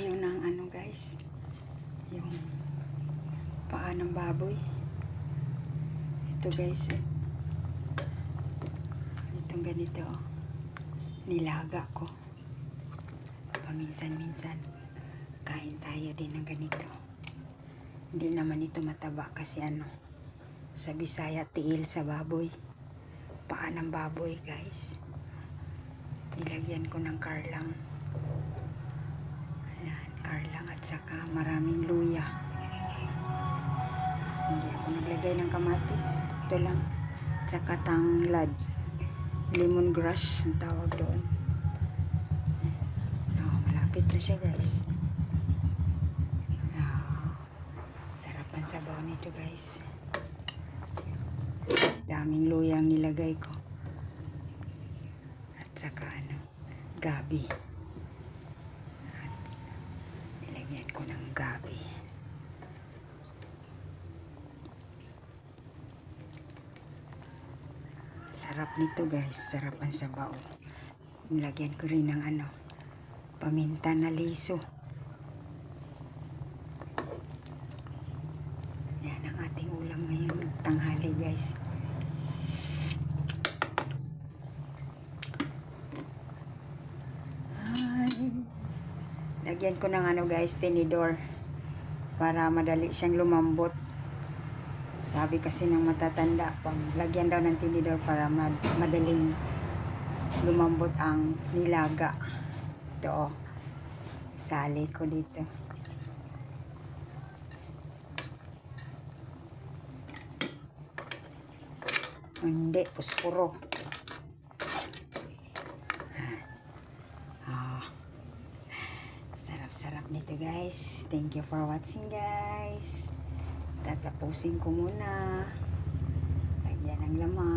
tayo ng ano guys, yung paa ng baboy. Ito guys, itong ganito, nilaga ko. Paminsan-minsan, kain tayo din ng ganito. Hindi naman ito mataba kasi ano, sa Bisaya, tiil sa baboy. Paa ng baboy guys. Nilagyan ko ng karlang. Ayan, karlang at saka maraming luya. Hindi ako naglagay ng kamatis. Ito lang. Tsaka tanglad. Lemongrass ang tawag doon. Oh, malapit na siya guys. Oh, sarap ang sabaw nito guys. Daming luya ang nilagay ko. At saka ano, gabi. At nilagyan ko ng gabi. Sarap nito guys, sarap ang sabaw. Nilagyan ko rin ng ano, paminta na liso. Yan ang ating ulam ngayon, tanghali guys. Ay. Lagyan ko ng ano guys, tinidor. Para madali siyang lumambot. Sabi kasi ng matatanda, pag lagyan daw ng tinidor para madaling lumambot ang nilaga. Ito, sali ko dito. Hindi, puspuro. Sarap-sarap nito guys. Thank you for watching guys. Tatapusin ko muna. Lagyan ng laman.